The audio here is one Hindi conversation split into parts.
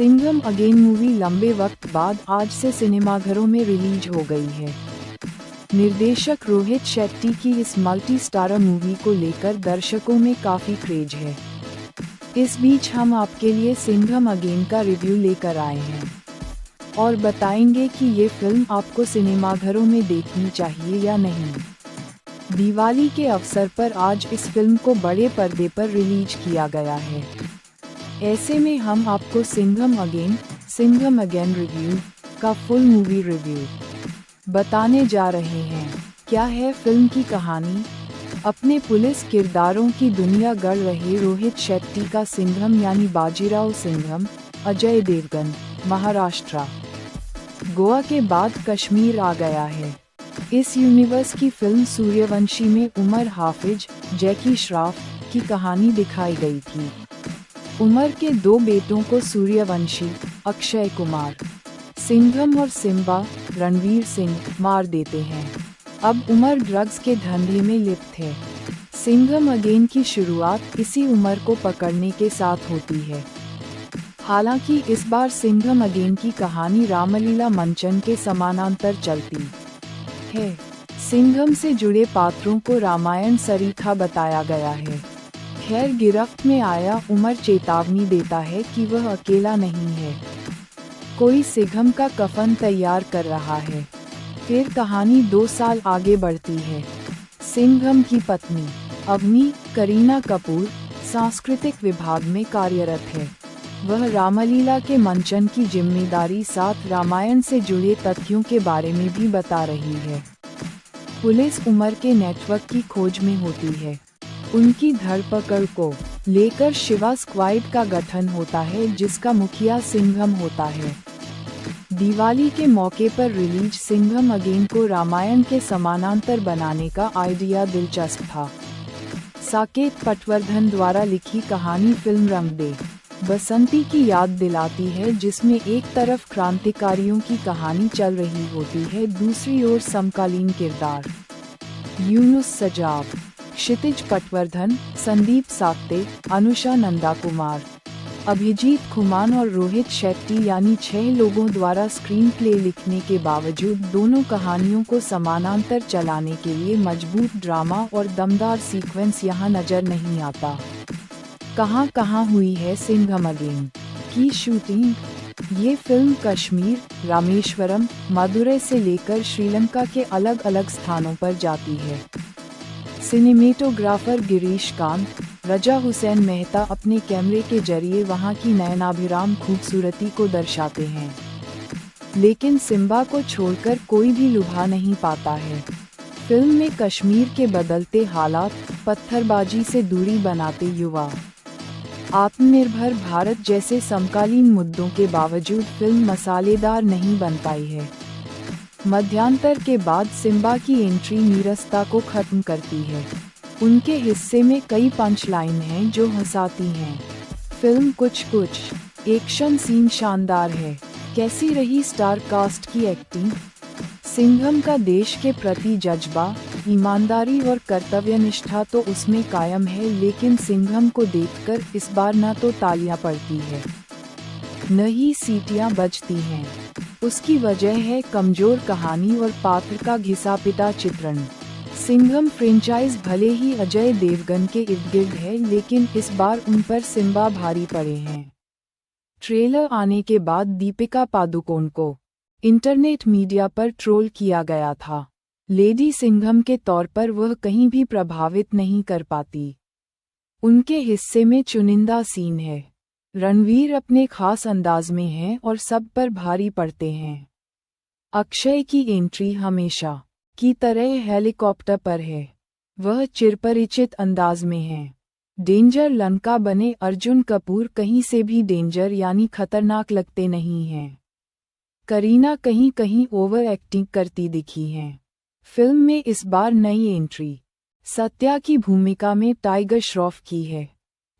सिंघम अगेन मूवी लंबे वक्त बाद आज से सिनेमाघरों में रिलीज हो गई है। निर्देशक रोहित शेट्टी की इस मल्टी स्टारर मूवी को लेकर दर्शकों में काफ़ी क्रेज है। इस बीच हम आपके लिए सिंघम अगेन का रिव्यू लेकर आए हैं और बताएंगे कि ये फिल्म आपको सिनेमाघरों में देखनी चाहिए या नहीं। दिवाली के अवसर पर आज इस फिल्म को बड़े पर्दे पर रिलीज किया गया है। ऐसे में हम आपको सिंघम अगेन रिव्यू का फुल मूवी रिव्यू बताने जा रहे हैं। क्या है फिल्म की कहानी? अपने पुलिस किरदारों की दुनिया गढ़ रहे रोहित शेट्टी का सिंघम यानी बाजीराव सिंघम, अजय देवगन, महाराष्ट्र, गोवा के बाद कश्मीर आ गया है। इस यूनिवर्स की फिल्म सूर्यवंशी में उमर हाफिज, जैकी श्रॉफ की कहानी दिखाई गई थी। उमर के दो बेटों को सूर्यवंशी, अक्षय कुमार, सिंघम और सिम्बा, रणवीर सिंह, मार देते हैं। अब उमर ड्रग्स के धंधे में लिप्त है। सिंघम अगेन की शुरुआत इसी उमर को पकड़ने के साथ होती है। हालांकि इस बार सिंघम अगेन की कहानी रामलीला मंचन के समानांतर चलती है। सिंघम से जुड़े पात्रों को रामायण सरीखा बताया गया है। खैर, गिरफ्त में आया उमर चेतावनी देता है कि वह अकेला नहीं है, कोई सिंघम का कफन तैयार कर रहा है। फिर कहानी 2 साल आगे बढ़ती है। सिंघम की पत्नी अवनी, करीना कपूर, सांस्कृतिक विभाग में कार्यरत है। वह रामलीला के मंचन की जिम्मेदारी साथ रामायण से जुड़े तथ्यों के बारे में भी बता रही है। पुलिस उमर के नेटवर्क की खोज में होती है। उनकी धरपकड़ को लेकर शिवा स्क्वाड का गठन होता है, जिसका मुखिया सिंघम होता है। दिवाली के मौके पर रिलीज सिंघम अगेन को रामायण के समानांतर बनाने का आइडिया दिलचस्प था। साकेत पटवर्धन द्वारा लिखी कहानी फिल्म रंग दे बसंती की याद दिलाती है, जिसमें एक तरफ क्रांतिकारियों की कहानी चल रही होती है, दूसरी ओर समकालीन किरदार यूनुस सजाव, क्षितिज पटवर्धन, संदीप साक्ते, अनुषा नंदा कुमार, अभिजीत खुमान और रोहित शेट्टी यानी 6 लोगों द्वारा स्क्रीन प्ले लिखने के बावजूद दोनों कहानियों को समानांतर चलाने के लिए मजबूत ड्रामा और दमदार सीक्वेंस यहाँ नजर नहीं आता। कहाँ हुई है सिंघम अगेन की शूटिंग? ये फिल्म कश्मीर, रामेश्वरम, मदुरै से लेकर श्रीलंका के अलग अलग स्थानों पर जाती है। सिनेमेटोग्राफर गिरीश कांत, रजा हुसैन मेहता अपने कैमरे के जरिए वहां की नयनाभिराम खूबसूरती को दर्शाते हैं, लेकिन सिम्बा को छोड़कर कोई भी लुभा नहीं पाता है। फिल्म में कश्मीर के बदलते हालात, पत्थरबाजी से दूरी बनाते युवा, आत्मनिर्भर भारत जैसे समकालीन मुद्दों के बावजूद फिल्म मसालेदार नहीं बन पाई है। मध्यांतर के बाद सिम्बा की एंट्री नीरसता को खत्म करती है। उनके हिस्से में कई पंच लाइन हैं जो हंसाती हैं। फिल्म कुछ एक्शन सीन शानदार है। कैसी रही स्टार कास्ट की एक्टिंग? सिंघम का देश के प्रति जज्बा, ईमानदारी और कर्तव्यनिष्ठा तो उसमें कायम है, लेकिन सिंघम को देखकर इस बार न तो तालियां पड़ती है न ही सीटियां बजती हैं। उसकी वजह है कमजोर कहानी और पात्र का घिसा-पिटा चित्रण। सिंघम फ्रेंचाइज भले ही अजय देवगन के इर्द-गिर्द है, लेकिन इस बार उन पर सिम्बा भारी पड़े हैं। ट्रेलर आने के बाद दीपिका पादुकोण को इंटरनेट मीडिया पर ट्रोल किया गया था। लेडी सिंघम के तौर पर वह कहीं भी प्रभावित नहीं कर पाती। उनके हिस्से में चुनिंदा सीन है। रणवीर अपने खास अंदाज में हैं और सब पर भारी पड़ते हैं। अक्षय की एंट्री हमेशा की तरह हेलीकॉप्टर पर है। वह चिरपरिचित अंदाज में है। डेंजर लंका बने अर्जुन कपूर कहीं से भी डेंजर यानी खतरनाक लगते नहीं हैं। करीना कहीं ओवर एक्टिंग करती दिखी हैं। फिल्म में इस बार नई एंट्री सत्या की भूमिका में टाइगर श्रॉफ की है।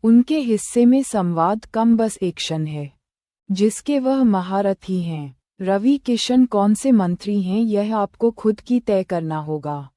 उनके हिस्से में संवाद कम बस एक्शन है, जिसके वह महारथी हैं। रवि किशन कौन से मंत्री हैं यह आपको खुद की तय करना होगा।